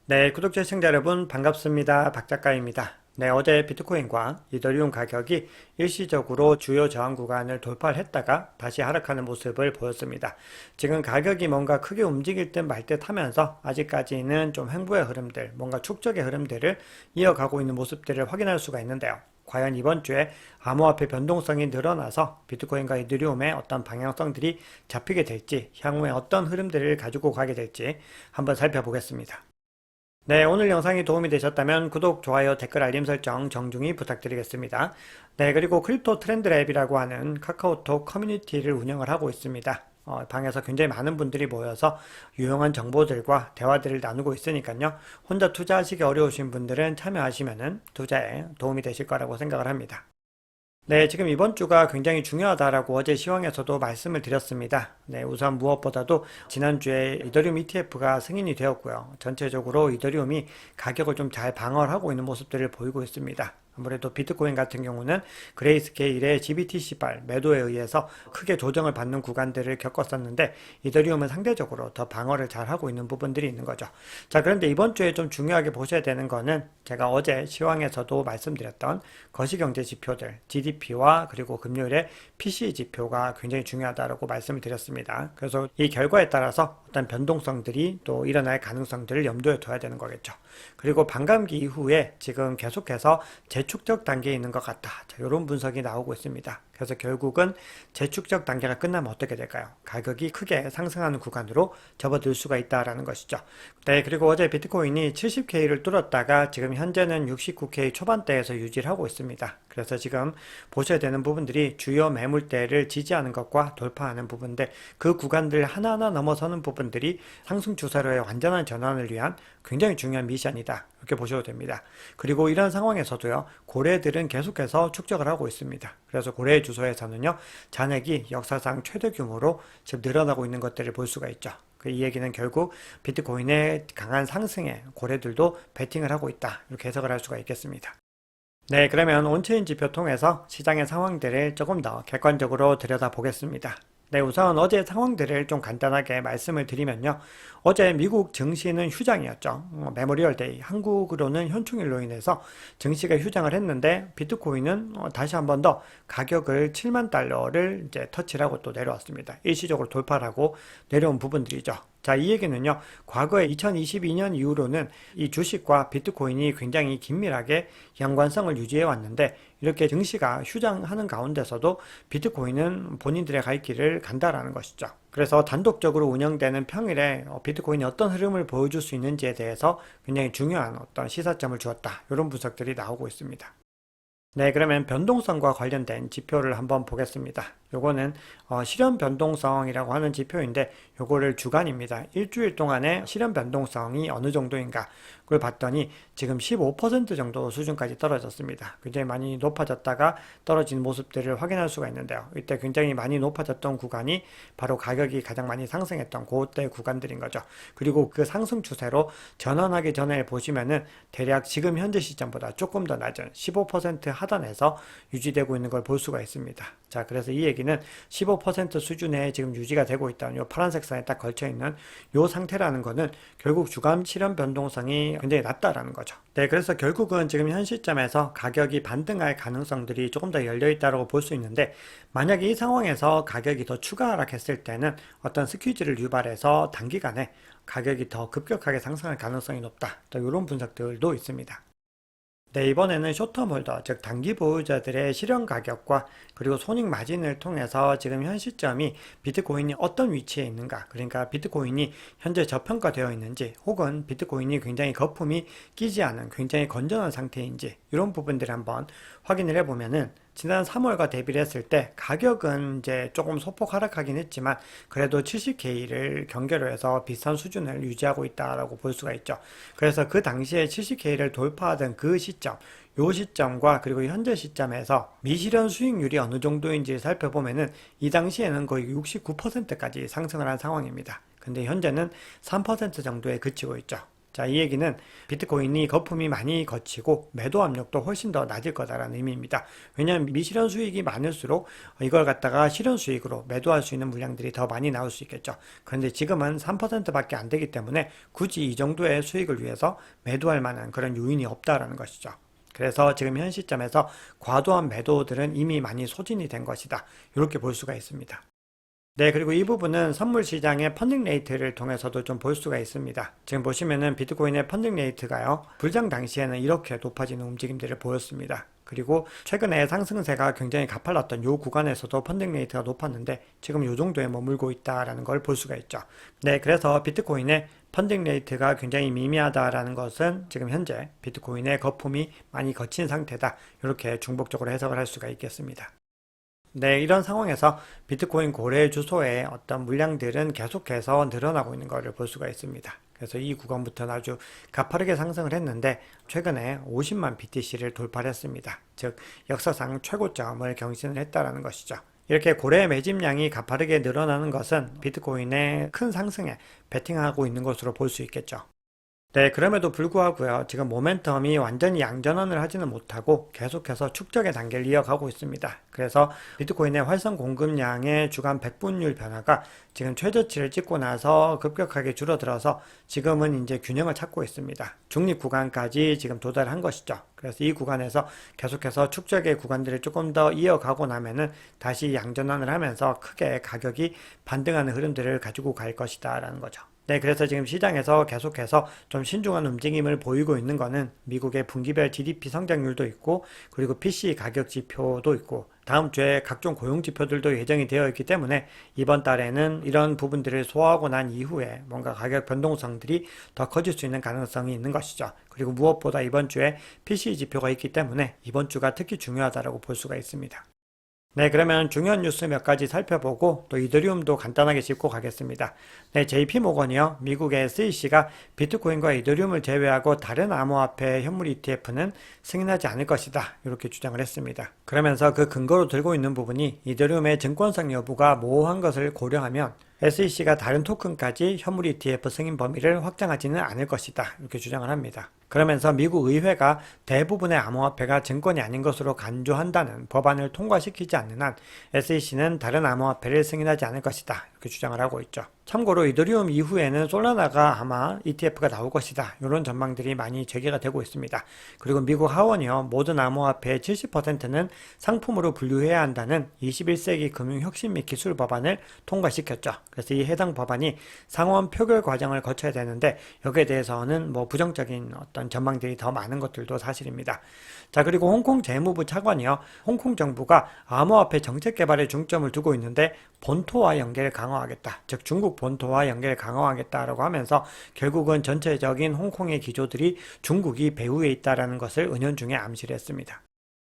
네, 구독자 시청자 여러분 반갑습니다. 박 작가입니다. 네, 어제 비트코인과 이더리움 가격이 일시적으로 주요 저항 구간을 돌파를 했다가 다시 하락하는 모습을 보였습니다. 지금 가격이 뭔가 크게 움직일 듯 말 듯 하면서 아직까지는 좀 횡보의 흐름들, 뭔가 축적의 흐름들을 이어가고 있는 모습들을 확인할 수가 있는데요. 과연 이번 주에 암호화폐 변동성이 늘어나서 비트코인과 이더리움의 어떤 방향성들이 잡히게 될지, 향후에 어떤 흐름들을 가지고 가게 될지 한번 살펴보겠습니다. 네, 오늘 영상이 도움이 되셨다면 구독, 좋아요, 댓글, 알림 설정 정중히 부탁드리겠습니다. 네, 그리고 크립토 트렌드랩이라고 하는 카카오톡 커뮤니티를 운영을 하고 있습니다. 방에서 굉장히 많은 분들이 모여서 유용한 정보들과 대화들을 나누고 있으니까요. 혼자 투자하시기 어려우신 분들은 참여하시면 투자에 도움이 되실 거라고 생각을 합니다. 네, 지금 이번 주가 굉장히 중요하다라고 어제 시황에서도 말씀을 드렸습니다. 네, 우선 무엇보다도 지난주에 이더리움 ETF가 승인이 되었고요. 전체적으로 이더리움이 가격을 좀 잘 방어를 하고 있는 모습들을 보이고 있습니다. 아무래도 비트코인 같은 경우는 그레이스케일의 GBTC발 매도에 의해서 크게 조정을 받는 구간들을 겪었었는데 이더리움은 상대적으로 더 방어를 잘 하고 있는 부분들이 있는 거죠. 자, 그런데 이번 주에 좀 중요하게 보셔야 되는 거는 제가 어제 시황에서도 말씀드렸던 거시경제 지표들, GDP와 그리고 금요일에 PCE 지표가 굉장히 중요하다고 말씀을 드렸습니다. 그래서 이 결과에 따라서 어떤 변동성들이 또 일어날 가능성들을 염두에 둬야 되는 거겠죠. 그리고 반감기 이후에 지금 계속해서 재축적 단계에 있는 것 같다. 자, 이런 분석이 나오고 있습니다. 그래서 결국은 재축적 단계가 끝나면 어떻게 될까요? 가격이 크게 상승하는 구간으로 접어들 수가 있다라는 것이죠. 네, 그리고 어제 비트코인이 70K를 뚫었다가 지금 현재는 69K 초반대에서 유지를 하고 있습니다. 그래서 지금 보셔야 되는 부분들이 주요 매물대를 지지하는 것과 돌파하는 부분들, 그 구간들 하나하나 넘어서는 부분들이 상승 추세로의 완전한 전환을 위한 굉장히 중요한 미션이다. 이렇게 보셔도 됩니다. 그리고 이런 상황에서도요, 고래들은 계속해서 축적을 하고 있습니다. 그래서 고래 주소에서는요, 잔액이 역사상 최대 규모로 지금 늘어나고 있는 것들을 볼 수가 있죠. 이 얘기는 결국 비트코인의 강한 상승에 고래들도 베팅을 하고 있다. 이렇게 해석을 할 수가 있겠습니다. 네, 그러면 온체인 지표 통해서 시장의 상황들을 조금 더 객관적으로 들여다보겠습니다. 네, 우선 어제 상황들을 좀 간단하게 말씀을 드리면요. 어제 미국 증시는 휴장이었죠. 메모리얼 데이, 한국으로는 현충일로 인해서 증시가 휴장을 했는데 비트코인은 다시 한 번 더 가격을 7만 달러를 이제 터치를 하고 또 내려왔습니다. 일시적으로 돌파를 하고 내려온 부분들이죠. 자, 이 얘기는요, 과거에 2022년 이후로는 이 주식과 비트코인이 굉장히 긴밀하게 연관성을 유지해 왔는데, 이렇게 증시가 휴장하는 가운데서도 비트코인은 본인들의 갈 길을 간다라는 것이죠. 그래서 단독적으로 운영되는 평일에 비트코인이 어떤 흐름을 보여줄 수 있는지에 대해서 굉장히 중요한 어떤 시사점을 주었다. 이런 분석들이 나오고 있습니다. 네, 그러면 변동성과 관련된 지표를 한번 보겠습니다. 요거는 실현 변동성이라고 하는 지표인데 요거를 주간입니다. 일주일 동안의 실현 변동성이 어느 정도인가 그걸 봤더니 지금 15% 정도 수준까지 떨어졌습니다. 굉장히 많이 높아졌다가 떨어진 모습들을 확인할 수가 있는데요. 이때 굉장히 많이 높아졌던 구간이 바로 가격이 가장 많이 상승했던 그때 구간들인 거죠. 그리고 그 상승 추세로 전환하기 전에 보시면은 대략 지금 현재 시점보다 조금 더 낮은 15% 하단에서 유지되고 있는 걸 볼 수가 있습니다. 자, 그래서 이 얘기는 15% 수준에 지금 유지가 되고 있다는 이 파란색 선에 딱 걸쳐 있는 이 상태라는 거는 결국 주간 실현 변동성이 굉장히 낮다라는 거죠. 네, 그래서 결국은 지금 현 시점에서 가격이 반등할 가능성들이 조금 더 열려 있다고 볼 수 있는데, 만약에 이 상황에서 가격이 더 추가 하락했을 때는 어떤 스퀴즈를 유발해서 단기간에 가격이 더 급격하게 상승할 가능성이 높다. 또 이런 분석들도 있습니다. 네, 이번에는 쇼텀 홀더, 즉 단기 보유자들의 실현 가격과 그리고 손익 마진을 통해서 지금 현 시점이 비트코인이 어떤 위치에 있는가, 그러니까 비트코인이 현재 저평가되어 있는지 혹은 비트코인이 굉장히 거품이 끼지 않은 굉장히 건전한 상태인지 이런 부분들을 한번 확인을 해보면은 지난 3월과 대비를 했을 때 가격은 이제 조금 소폭 하락하긴 했지만 그래도 70K를 경계로 해서 비슷한 수준을 유지하고 있다라고 볼 수가 있죠. 그래서 그 당시에 70K를 돌파하던 그 시점, 요 시점과 그리고 현재 시점에서 미실현 수익률이 어느 정도인지 살펴보면은 이 당시에는 거의 69%까지 상승을 한 상황입니다. 근데 현재는 3% 정도에 그치고 있죠. 자, 이 얘기는 비트코인이 거품이 많이 거치고 매도 압력도 훨씬 더 낮을 거다라는 의미입니다. 왜냐하면 미실현 수익이 많을수록 이걸 갖다가 실현 수익으로 매도할 수 있는 물량들이 더 많이 나올 수 있겠죠. 그런데 지금은 3%밖에 안 되기 때문에 굳이 이 정도의 수익을 위해서 매도할 만한 그런 요인이 없다라는 것이죠. 그래서 지금 현 시점에서 과도한 매도들은 이미 많이 소진이 된 것이다. 이렇게 볼 수가 있습니다. 네, 그리고 이 부분은 선물 시장의 펀딩 레이트를 통해서도 좀 볼 수가 있습니다. 지금 보시면은 비트코인의 펀딩 레이트가요, 불장 당시에는 이렇게 높아지는 움직임들을 보였습니다. 그리고 최근에 상승세가 굉장히 가팔랐던 이 구간에서도 펀딩 레이트가 높았는데 지금 이 정도에 머물고 있다라는 걸 볼 수가 있죠. 네, 그래서 비트코인의 펀딩 레이트가 굉장히 미미하다라는 것은 지금 현재 비트코인의 거품이 많이 거친 상태다. 이렇게 중복적으로 해석을 할 수가 있겠습니다. 네, 이런 상황에서 비트코인 거래 주소의 어떤 물량들은 계속해서 늘어나고 있는 것을 볼 수가 있습니다. 그래서 이 구간부터는 아주 가파르게 상승을 했는데 최근에 50만 BTC를 돌파했습니다. 즉 역사상 최고점을 경신을 했다라는 것이죠. 이렇게 고래 매집량이 가파르게 늘어나는 것은 비트코인의 큰 상승에 베팅하고 있는 것으로 볼 수 있겠죠. 네, 그럼에도 불구하고요, 지금 모멘텀이 완전히 양전환을 하지는 못하고 계속해서 축적의 단계를 이어가고 있습니다. 그래서 비트코인의 활성 공급량의 주간 백분율 변화가 지금 최저치를 찍고 나서 급격하게 줄어들어서 지금은 이제 균형을 찾고 있습니다. 중립 구간까지 지금 도달한 것이죠. 그래서 이 구간에서 계속해서 축적의 구간들을 조금 더 이어가고 나면은 다시 양전환을 하면서 크게 가격이 반등하는 흐름들을 가지고 갈 것이다 라는 거죠. 네, 그래서 지금 시장에서 계속해서 좀 신중한 움직임을 보이고 있는 거는 미국의 분기별 GDP 성장률도 있고, 그리고 PC 가격 지표도 있고, 다음 주에 각종 고용 지표들도 예정이 되어 있기 때문에 이번 달에는 이런 부분들을 소화하고 난 이후에 뭔가 가격 변동성들이 더 커질 수 있는 가능성이 있는 것이죠. 그리고 무엇보다 이번 주에 PC 지표가 있기 때문에 이번 주가 특히 중요하다고 볼 수가 있습니다. 네, 그러면 중요한 뉴스 몇 가지 살펴보고 또 이더리움도 간단하게 짚고 가겠습니다. 네, JP모건이요, 미국의 SEC가 비트코인과 이더리움을 제외하고 다른 암호화폐 현물 ETF는 승인하지 않을 것이다, 이렇게 주장을 했습니다. 그러면서 그 근거로 들고 있는 부분이 이더리움의 증권성 여부가 모호한 것을 고려하면 SEC가 다른 토큰까지 현물 ETF 승인 범위를 확장하지는 않을 것이다, 이렇게 주장을 합니다. 그러면서 미국 의회가 대부분의 암호화폐가 증권이 아닌 것으로 간주한다는 법안을 통과시키지 않는 한 SEC는 다른 암호화폐를 승인하지 않을 것이다, 이렇게 주장을 하고 있죠. 참고로 이더리움 이후에는 솔라나가 아마 ETF가 나올 것이다, 이런 전망들이 많이 제기가 되고 있습니다. 그리고 미국 하원이요, 모든 암호화폐의 70%는 상품으로 분류해야 한다는 21세기 금융혁신 및 기술 법안을 통과시켰죠. 그래서 이 해당 법안이 상원 표결 과정을 거쳐야 되는데 여기에 대해서는 부정적인 어떤 전망들이 더 많은 것들도 사실입니다. 자, 그리고 홍콩 재무부 차관이요, 홍콩 정부가 암호화폐 정책 개발에 중점을 두고 있는데 본토와 연계를 강화하겠다, 즉 중국 본토와 연계를 강화하겠다라고 하면서 결국은 전체적인 홍콩의 기조들이 중국이 배후에 있다라는 것을 은연중에 암시를 했습니다.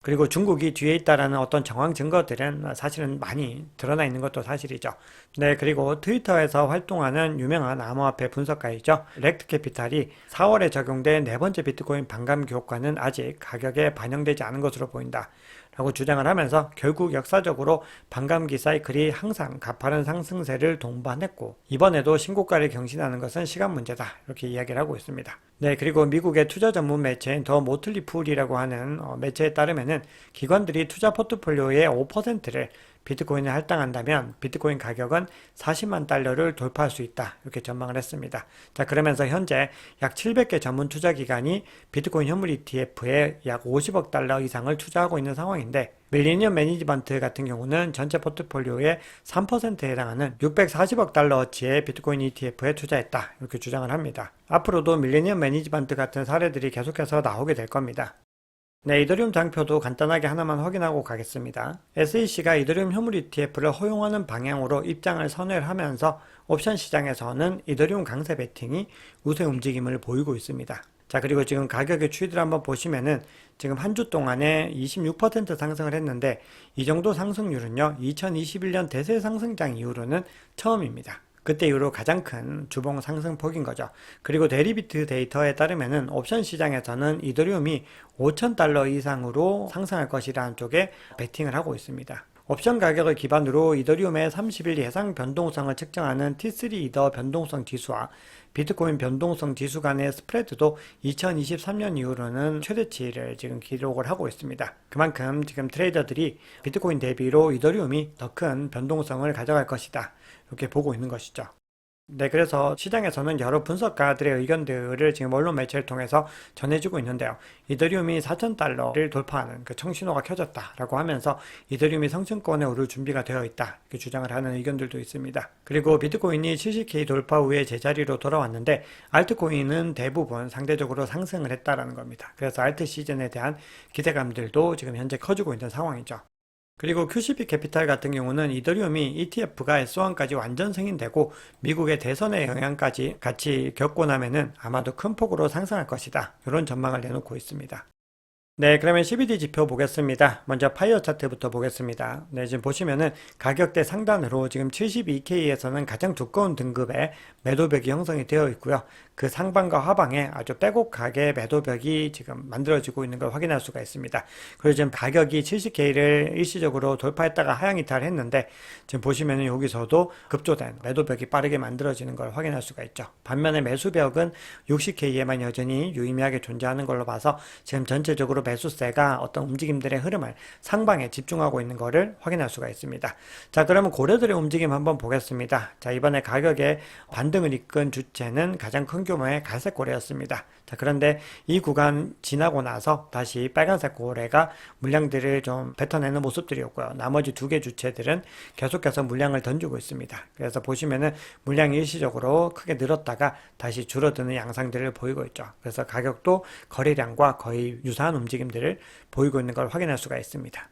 그리고 중국이 뒤에 있다라는 어떤 정황 증거들은 사실은 많이 드러나 있는 것도 사실이죠. 네, 그리고 트위터에서 활동하는 유명한 암호화폐 분석가이죠, 렉트 캐피탈이 4월에 적용된 네 번째 비트코인 반감기 효과는 아직 가격에 반영되지 않은 것으로 보인다 라고 주장을 하면서 결국 역사적으로 반감기 사이클이 항상 가파른 상승세를 동반했고 이번에도 신고가를 경신하는 것은 시간 문제다, 이렇게 이야기를 하고 있습니다. 네, 그리고 미국의 투자 전문 매체인 더 모틀리 풀이라고 하는 매체에 따르면은 기관들이 투자 포트폴리오의 5%를 비트코인에 할당한다면 비트코인 가격은 40만 달러를 돌파할 수 있다, 이렇게 전망을 했습니다. 자, 그러면서 현재 약 700개 전문 투자 기관이 비트코인 현물 ETF에 약 50억 달러 이상을 투자하고 있는 상황인데 밀레니엄 매니지먼트 같은 경우는 전체 포트폴리오의 3%에 해당하는 640억 달러어치의 비트코인 ETF에 투자했다, 이렇게 주장을 합니다. 앞으로도 밀레니엄 매니지먼트 같은 사례들이 계속해서 나오게 될 겁니다. 네, 이더리움 장표도 간단하게 하나만 확인하고 가겠습니다. SEC가 이더리움 현물 ETF를 허용하는 방향으로 입장을 선회를 하면서 옵션 시장에서는 이더리움 강세 베팅이 우세 움직임을 보이고 있습니다. 자, 그리고 지금 가격의 추이를 한번 보시면은 지금 한 주 동안에 26% 상승을 했는데 이 정도 상승률은요, 2021년 대세 상승장 이후로는 처음입니다. 그때 이후로 가장 큰 주봉 상승폭인 거죠. 그리고 데리비트 데이터에 따르면은 옵션 시장에서는 이더리움이 5,000달러 이상으로 상승할 것이라는 쪽에 베팅을 하고 있습니다. 옵션 가격을 기반으로 이더리움의 30일 예상 변동성을 측정하는 T3 이더 변동성 지수와 비트코인 변동성 지수 간의 스프레드도 2023년 이후로는 최대치를 지금 기록을 하고 있습니다. 그만큼 지금 트레이더들이 비트코인 대비로 이더리움이 더 큰 변동성을 가져갈 것이다, 이렇게 보고 있는 것이죠. 네, 그래서 시장에서는 여러 분석가들의 의견들을 지금 언론 매체를 통해서 전해주고 있는데요. 이더리움이 4,000달러를 돌파하는 그 청신호가 켜졌다라고 하면서 이더리움이 상승권에 오를 준비가 되어 있다, 이렇게 주장을 하는 의견들도 있습니다. 그리고 비트코인이 70K 돌파 후에 제자리로 돌아왔는데 알트코인은 대부분 상대적으로 상승을 했다라는 겁니다. 그래서 알트 시즌에 대한 기대감들도 지금 현재 커지고 있는 상황이죠. 그리고 QCP 캐피탈 같은 경우는 이더리움이 ETF가 S1까지 완전 승인되고 미국의 대선의 영향까지 같이 겪고 나면은 아마도 큰 폭으로 상승할 것이다, 이런 전망을 내놓고 있습니다. 네, 그러면 CBD 지표 보겠습니다. 먼저 파이어 차트부터 보겠습니다. 네, 지금 보시면은 가격대 상단으로 지금 72K에서는 가장 두꺼운 등급의 매도벽이 형성이 되어 있고요. 그 상방과 하방에 아주 빼곡하게 매도벽이 지금 만들어지고 있는 걸 확인할 수가 있습니다. 그리고 지금 가격이 70K를 일시적으로 돌파했다가 하향 이탈했는데 지금 보시면은 여기서도 급조된 매도벽이 빠르게 만들어지는 걸 확인할 수가 있죠. 반면에 매수벽은 60K에만 여전히 유의미하게 존재하는 걸로 봐서 지금 전체적으로 매수세가 어떤 움직임들의 흐름을 상방에 집중하고 있는 것을 확인할 수가 있습니다. 자, 그러면 고래들의 움직임 한번 보겠습니다. 자, 이번에 가격에 반등을 이끈 주체는 가장 큰 규모의 갈색 고래였습니다. 자, 그런데 이 구간 지나고 나서 다시 빨간색 고래가 물량들을 좀 뱉어내는 모습들이었고요. 나머지 두 개 주체들은 계속해서 물량을 던지고 있습니다. 그래서 보시면은 물량이 일시적으로 크게 늘었다가 다시 줄어드는 양상들을 보이고 있죠. 그래서 가격도 거래량과 거의 유사한 움직임들을 보이고 있는 걸 확인할 수가 있습니다.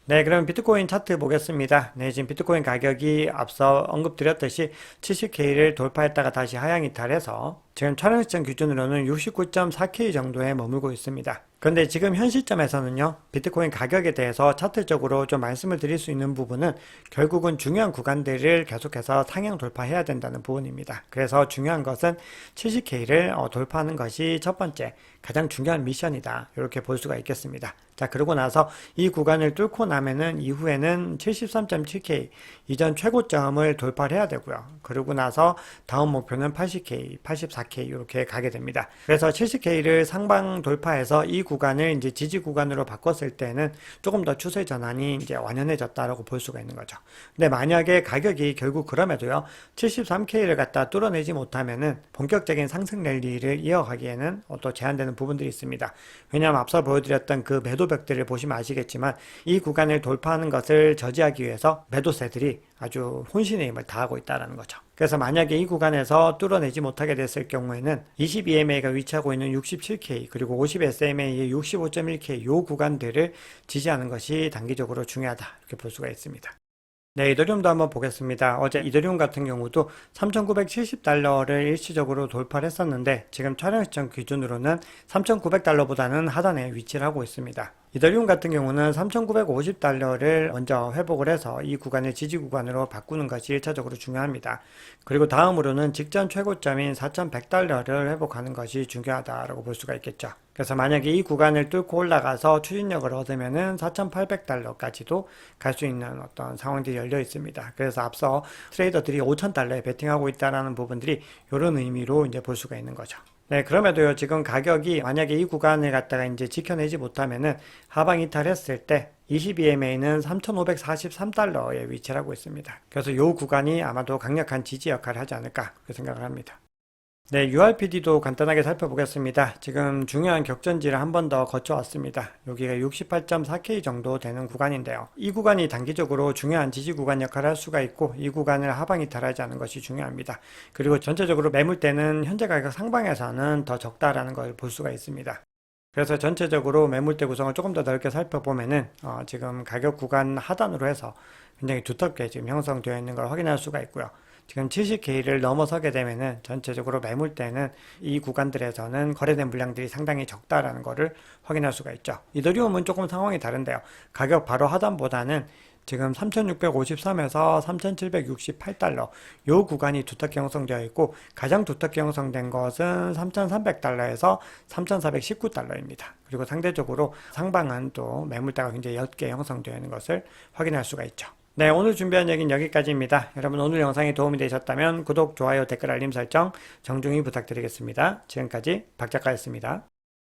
네, 그럼 비트코인 차트 보겠습니다. 네, 지금 비트코인 가격이 앞서 언급드렸듯이 70K를 돌파했다가 다시 하향 이탈해서 지금 촬영 시점 기준으로는 69.4K 정도에 머물고 있습니다. 그런데 지금 현 시점에서는요, 비트코인 가격에 대해서 차트적으로 좀 말씀을 드릴 수 있는 부분은 결국은 중요한 구간들을 계속해서 상향 돌파해야 된다는 부분입니다. 그래서 중요한 것은 70K를 돌파하는 것이 첫 번째 가장 중요한 미션이다, 이렇게 볼 수가 있겠습니다. 자, 그러고 나서 이 구간을 뚫고 나면은 이후에는 73.7K 이전 최고점을 돌파를 해야 되고요. 그러고 나서 다음 목표는 80K, 84K 이렇게 가게 됩니다. 그래서 70K를 상방 돌파해서 이 구간을 이제 지지 구간으로 바꿨을 때는 조금 더 추세 전환이 이제 완연해졌다라고 볼 수가 있는 거죠. 근데 만약에 가격이 결국 그럼에도요, 73K를 갖다 뚫어내지 못하면은 본격적인 상승 랠리를 이어가기에는 또 제한되는 부분들이 있습니다. 왜냐하면 앞서 보여드렸던 그 매도벽들을 보시면 아시겠지만 이 구간을 돌파하는 것을 저지하기 위해서 매도세들이 아주 혼신의 힘을 다하고 있다는 거죠. 그래서 만약에 이 구간에서 뚫어내지 못하게 됐을 경우에는 22MA가 위치하고 있는 67K 그리고 50SMA의 65.1K 이 구간들을 지지하는 것이 단기적으로 중요하다, 이렇게 볼 수가 있습니다. 네, 이더리움도 한번 보겠습니다. 어제 이더리움 같은 경우도 3,970달러를 일시적으로 돌파를 했었는데 지금 촬영 시점 기준으로는 3,900달러보다는 하단에 위치를 하고 있습니다. 이더리움 같은 경우는 3,950달러를 먼저 회복을 해서 이 구간을 지지 구간으로 바꾸는 것이 1차적으로 중요합니다. 그리고 다음으로는 직전 최고점인 4,100달러를 회복하는 것이 중요하다고 볼 수가 있겠죠. 그래서 만약에 이 구간을 뚫고 올라가서 추진력을 얻으면은 4,800달러까지도 갈 수 있는 어떤 상황들이 열려 있습니다. 그래서 앞서 트레이더들이 5,000달러에 베팅하고 있다는 부분들이 이런 의미로 이제 볼 수가 있는 거죠. 네, 그럼에도요, 지금 가격이 만약에 이 구간을 갖다가 이제 지켜내지 못하면은 하방 이탈했을 때 22MA는 3,543달러에 위치를 하고 있습니다. 그래서 이 구간이 아마도 강력한 지지 역할을 하지 않을까, 그렇게 생각을 합니다. 네, URPD도 간단하게 살펴보겠습니다. 지금 중요한 격전지를 한 번 더 거쳐왔습니다. 여기가 68.4K 정도 되는 구간인데요. 이 구간이 단기적으로 중요한 지지 구간 역할을 할 수가 있고 이 구간을 하방 이탈하지 않은 것이 중요합니다. 그리고 전체적으로 매물대는 현재 가격 상방에서는 더 적다라는 걸 볼 수가 있습니다. 그래서 전체적으로 매물대 구성을 조금 더 넓게 살펴보면은 지금 가격 구간 하단으로 해서 굉장히 두텁게 지금 형성되어 있는 걸 확인할 수가 있고요. 지금 70K를 넘어서게 되면은 전체적으로 매물대는 이 구간들에서는 거래된 물량들이 상당히 적다라는 것을 확인할 수가 있죠. 이더리움은 조금 상황이 다른데요. 가격 바로 하단보다는 지금 3,653에서 3,768달러 이 구간이 두텁게 형성되어 있고 가장 두텁게 형성된 것은 3,300달러에서 3,419달러입니다. 그리고 상대적으로 상방은 또 매물대가 굉장히 옅게 형성되어 있는 것을 확인할 수가 있죠. 네, 오늘 준비한 얘기는 여기까지입니다. 여러분 오늘 영상이 도움이 되셨다면 구독, 좋아요, 댓글, 알림 설정 정중히 부탁드리겠습니다. 지금까지 박 작가였습니다.